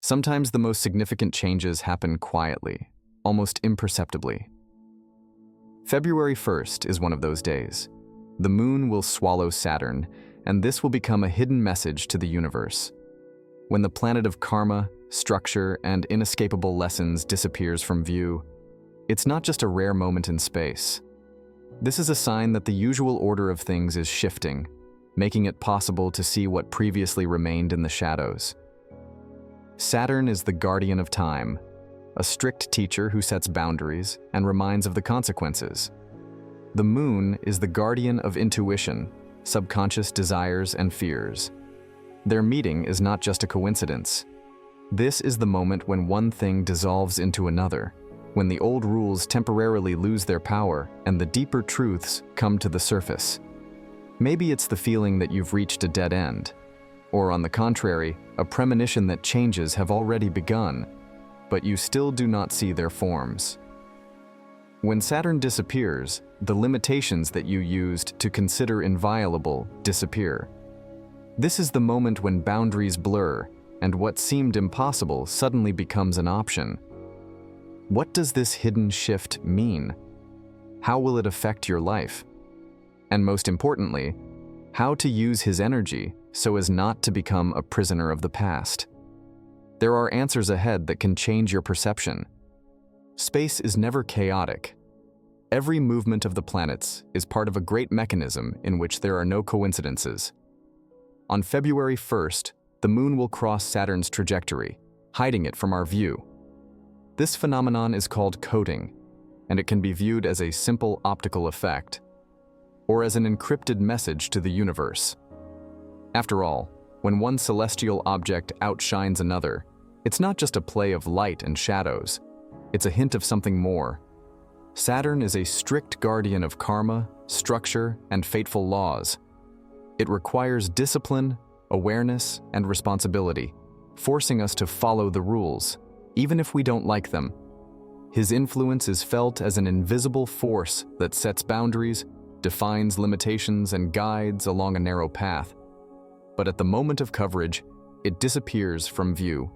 Sometimes the most significant changes happen quietly, almost imperceptibly. February 1st is one of those days. The moon will swallow Saturn, and this will become a hidden message to the universe. When the planet of karma, structure, and inescapable lessons disappears from view, it's not just a rare moment in space. This is a sign that the usual order of things is shifting, making it possible to see what previously remained in the shadows. Saturn is the guardian of time, a strict teacher who sets boundaries and reminds of the consequences. The moon is the guardian of intuition, subconscious desires and fears. Their meeting is not just a coincidence. This is the moment when one thing dissolves into another, when the old rules temporarily lose their power and the deeper truths come to the surface. Maybe it's the feeling that you've reached a dead end, or on the contrary, a premonition that changes have already begun, but you still do not see their forms. When Saturn disappears, the limitations that you used to consider inviolable disappear. This is the moment when boundaries blur and what seemed impossible suddenly becomes an option. What does this hidden shift mean? How will it affect your life? And most importantly, how to use his energy so as not to become a prisoner of the past. There are answers ahead that can change your perception. Space is never chaotic. Every movement of the planets is part of a great mechanism in which there are no coincidences. On February 1st, the moon will cross Saturn's trajectory, hiding it from our view. This phenomenon is called coating, and it can be viewed as a simple optical effect, or as an encrypted message to the universe. After all, when one celestial object outshines another, it's not just a play of light and shadows, it's a hint of something more. Saturn is a strict guardian of karma, structure, and fateful laws. It requires discipline, awareness, and responsibility, forcing us to follow the rules, even if we don't like them. His influence is felt as an invisible force that sets boundaries, defines limitations, and guides along a narrow path. But at the moment of coverage, it disappears from view.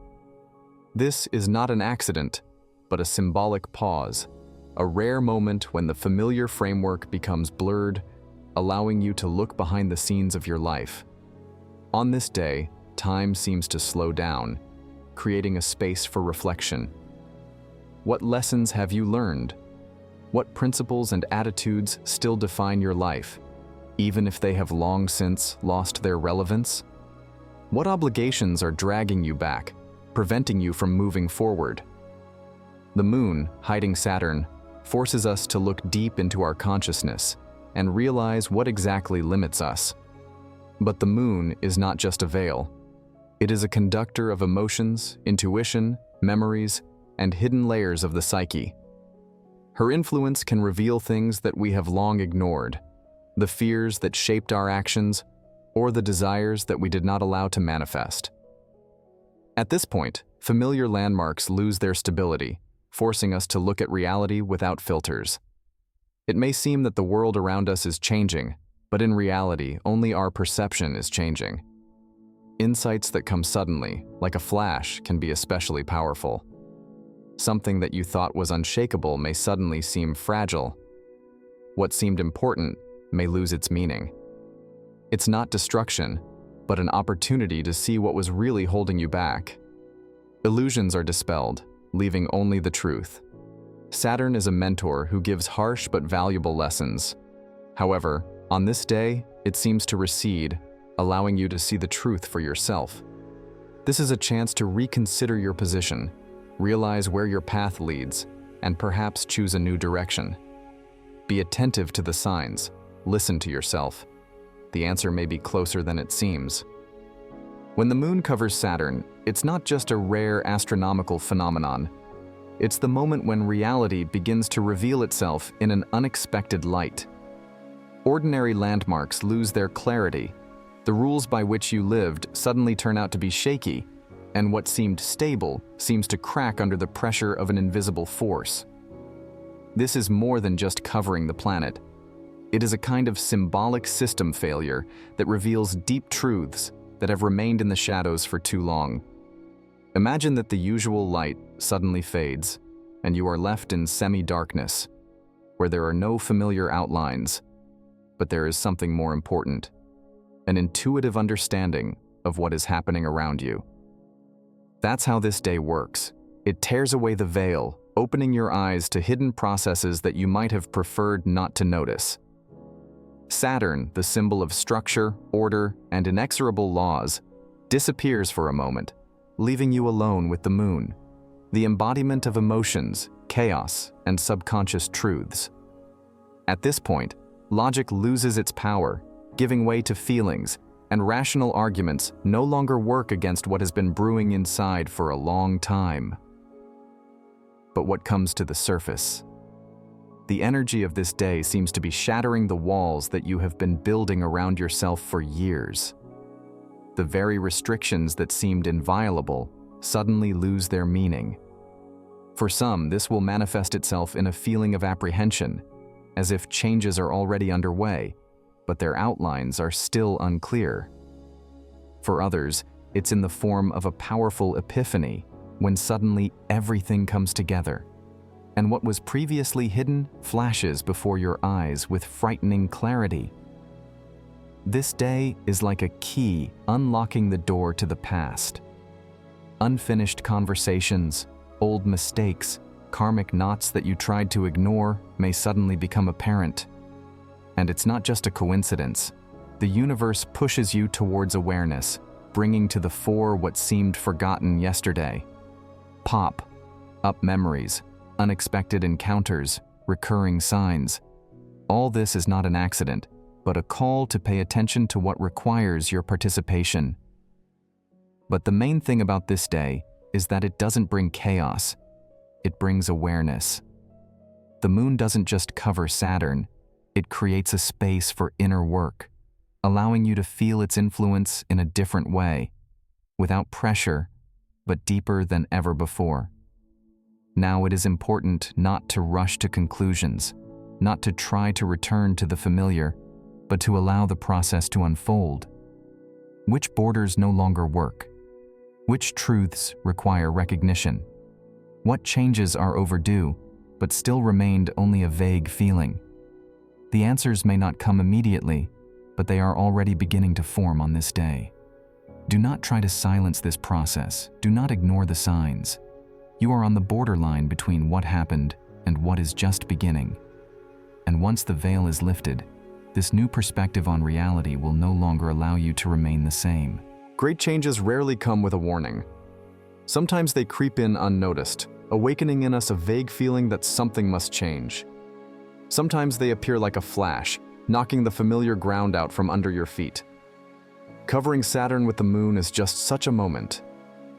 This is not an accident, but a symbolic pause, a rare moment when the familiar framework becomes blurred, allowing you to look behind the scenes of your life. On this day, time seems to slow down, creating a space for reflection. What lessons have you learned? What principles and attitudes still define your life, even if they have long since lost their relevance? What obligations are dragging you back, preventing you from moving forward? The moon, hiding Saturn, forces us to look deep into our consciousness and realize what exactly limits us. But the moon is not just a veil. It is a conductor of emotions, intuition, memories, and hidden layers of the psyche. Her influence can reveal things that we have long ignored, the fears that shaped our actions, or the desires that we did not allow to manifest. At this point, familiar landmarks lose their stability, forcing us to look at reality without filters. It may seem that the world around us is changing, but in reality, only our perception is changing. Insights that come suddenly, like a flash, can be especially powerful. Something that you thought was unshakable may suddenly seem fragile. What seemed important may lose its meaning. It's not destruction, but an opportunity to see what was really holding you back. Illusions are dispelled, leaving only the truth. Saturn is a mentor who gives harsh but valuable lessons. However, on this day, it seems to recede, allowing you to see the truth for yourself. This is a chance to reconsider your position, realize where your path leads, and perhaps choose a new direction. Be attentive to the signs, listen to yourself. The answer may be closer than it seems. When the moon covers Saturn, it's not just a rare astronomical phenomenon. It's the moment when reality begins to reveal itself in an unexpected light. Ordinary landmarks lose their clarity. The rules by which you lived suddenly turn out to be shaky, and what seemed stable seems to crack under the pressure of an invisible force. This is more than just covering the planet. It is a kind of symbolic system failure that reveals deep truths that have remained in the shadows for too long. Imagine that the usual light suddenly fades, and you are left in semi-darkness, where there are no familiar outlines, but there is something more important, an intuitive understanding of what is happening around you. That's how this day works. It tears away the veil, opening your eyes to hidden processes that you might have preferred not to notice. Saturn, the symbol of structure, order, and inexorable laws, disappears for a moment, leaving you alone with the moon, the embodiment of emotions, chaos, and subconscious truths. At this point, logic loses its power, giving way to feelings, and rational arguments no longer work against what has been brewing inside for a long time. But what comes to the surface? The energy of this day seems to be shattering the walls that you have been building around yourself for years. The very restrictions that seemed inviolable suddenly lose their meaning. For some, this will manifest itself in a feeling of apprehension, as if changes are already underway, but their outlines are still unclear. For others, it's in the form of a powerful epiphany, when suddenly everything comes together, and what was previously hidden flashes before your eyes with frightening clarity. This day is like a key unlocking the door to the past. Unfinished conversations, old mistakes, karmic knots that you tried to ignore may suddenly become apparent. And it's not just a coincidence. The universe pushes you towards awareness, bringing to the fore what seemed forgotten yesterday. Pop up memories, unexpected encounters, recurring signs. All this is not an accident, but a call to pay attention to what requires your participation. But the main thing about this day is that it doesn't bring chaos. It brings awareness. The moon doesn't just cover Saturn, it creates a space for inner work, allowing you to feel its influence in a different way, without pressure, but deeper than ever before. Now it is important not to rush to conclusions, not to try to return to the familiar, but to allow the process to unfold. Which borders no longer work? Which truths require recognition? What changes are overdue, but still remained only a vague feeling? The answers may not come immediately, but they are already beginning to form on this day. Do not try to silence this process. Do not ignore the signs. You are on the borderline between what happened and what is just beginning. And once the veil is lifted, this new perspective on reality will no longer allow you to remain the same. Great changes rarely come with a warning. Sometimes they creep in unnoticed, awakening in us a vague feeling that something must change. Sometimes they appear like a flash, knocking the familiar ground out from under your feet. Covering Saturn with the moon is just such a moment.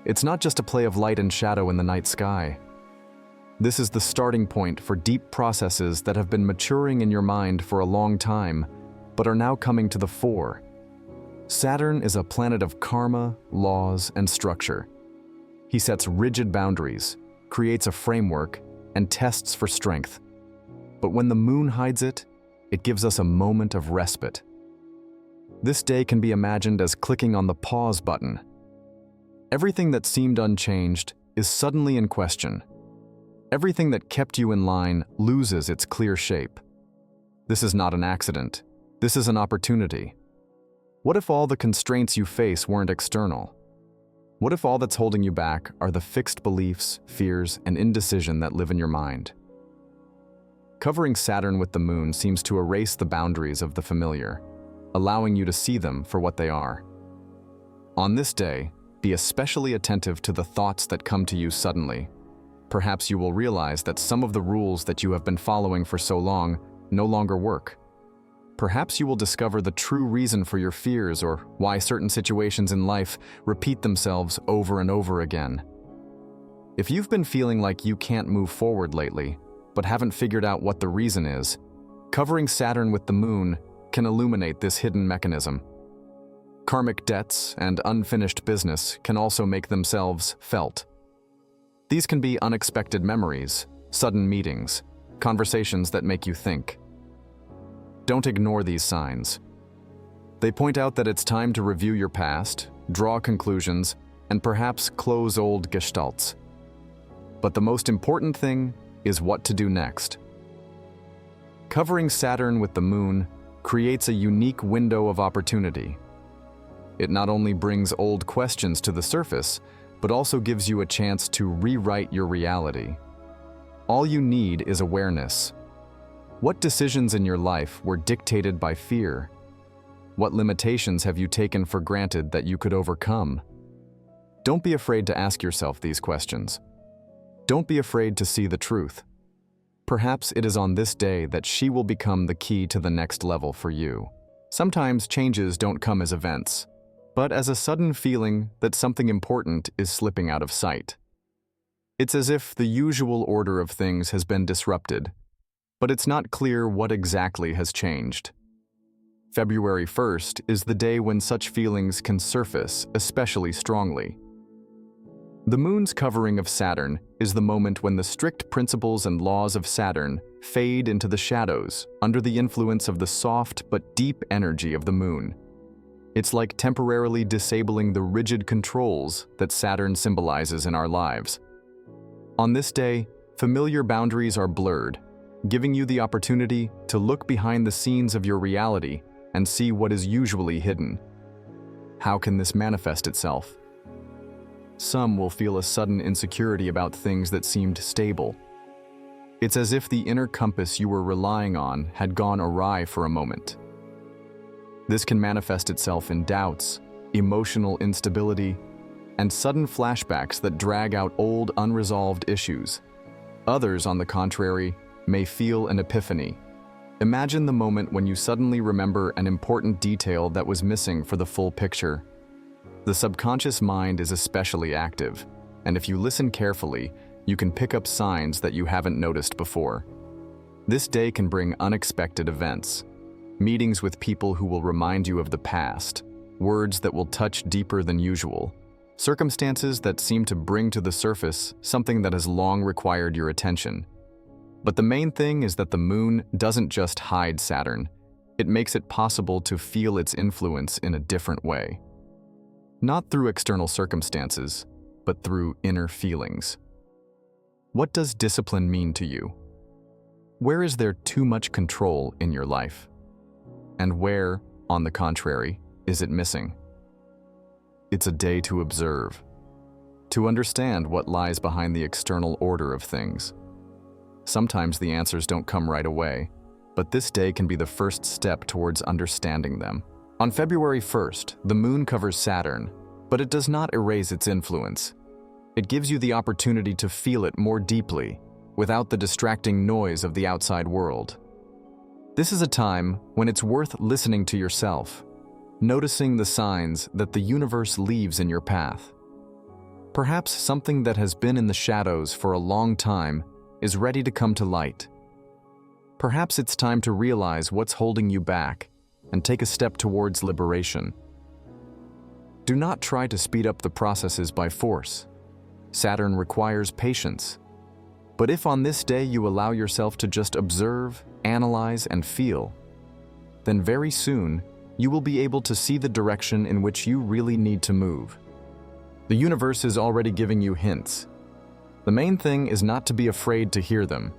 It's not just a play of light and shadow in the night sky. This is the starting point for deep processes that have been maturing in your mind for a long time, but are now coming to the fore. Saturn is a planet of karma, laws, and structure. He sets rigid boundaries, creates a framework, and tests for strength. But when the moon hides it, it gives us a moment of respite. This day can be imagined as clicking on the pause button. Everything that seemed unchanged is suddenly in question. Everything that kept you in line loses its clear shape. This is not an accident. This is an opportunity. What if all the constraints you face weren't external? What if all that's holding you back are the fixed beliefs, fears, and indecision that live in your mind? Covering Saturn with the moon seems to erase the boundaries of the familiar, allowing you to see them for what they are. On this day, be especially attentive to the thoughts that come to you suddenly. Perhaps you will realize that some of the rules that you have been following for so long no longer work. Perhaps you will discover the true reason for your fears or why certain situations in life repeat themselves over and over again. If you've been feeling like you can't move forward lately, but haven't figured out what the reason is, covering Saturn with the moon can illuminate this hidden mechanism. Karmic debts and unfinished business can also make themselves felt. These can be unexpected memories, sudden meetings, conversations that make you think. Don't ignore these signs. They point out that it's time to review your past, draw conclusions, and perhaps close old gestalts. But the most important thing is what to do next. Covering Saturn with the moon creates a unique window of opportunity. It not only brings old questions to the surface, but also gives you a chance to rewrite your reality. All you need is awareness. What decisions in your life were dictated by fear? What limitations have you taken for granted that you could overcome? Don't be afraid to ask yourself these questions. Don't be afraid to see the truth. Perhaps it is on this day that she will become the key to the next level for you. Sometimes changes don't come as events, but as a sudden feeling that something important is slipping out of sight. It's as if the usual order of things has been disrupted, but it's not clear what exactly has changed. February 1st is the day when such feelings can surface especially strongly. The moon's covering of Saturn is the moment when the strict principles and laws of Saturn fade into the shadows under the influence of the soft but deep energy of the moon. It's like temporarily disabling the rigid controls that Saturn symbolizes in our lives. On this day, familiar boundaries are blurred, giving you the opportunity to look behind the scenes of your reality and see what is usually hidden. How can this manifest itself? Some will feel a sudden insecurity about things that seemed stable. It's as if the inner compass you were relying on had gone awry for a moment. This can manifest itself in doubts, emotional instability, and sudden flashbacks that drag out old unresolved issues. Others, on the contrary, may feel an epiphany. Imagine the moment when you suddenly remember an important detail that was missing for the full picture. The subconscious mind is especially active, and if you listen carefully, you can pick up signs that you haven't noticed before. This day can bring unexpected events, meetings with people who will remind you of the past, words that will touch deeper than usual, circumstances that seem to bring to the surface something that has long required your attention. But the main thing is that the moon doesn't just hide Saturn, it makes it possible to feel its influence in a different way. Not through external circumstances, but through inner feelings. What does discipline mean to you? Where is there too much control in your life? And where, on the contrary, is it missing? It's a day to observe, to understand what lies behind the external order of things. Sometimes the answers don't come right away, but this day can be the first step towards understanding them. On February 1st, the moon covers Saturn, but it does not erase its influence. It gives you the opportunity to feel it more deeply, without the distracting noise of the outside world. This is a time when it's worth listening to yourself, noticing the signs that the universe leaves in your path. Perhaps something that has been in the shadows for a long time is ready to come to light. Perhaps it's time to realize what's holding you back and take a step towards liberation. Do not try to speed up the processes by force. Saturn requires patience. But if on this day you allow yourself to just observe, analyze, and feel, then very soon you will be able to see the direction in which you really need to move. The universe is already giving you hints. The main thing is not to be afraid to hear them.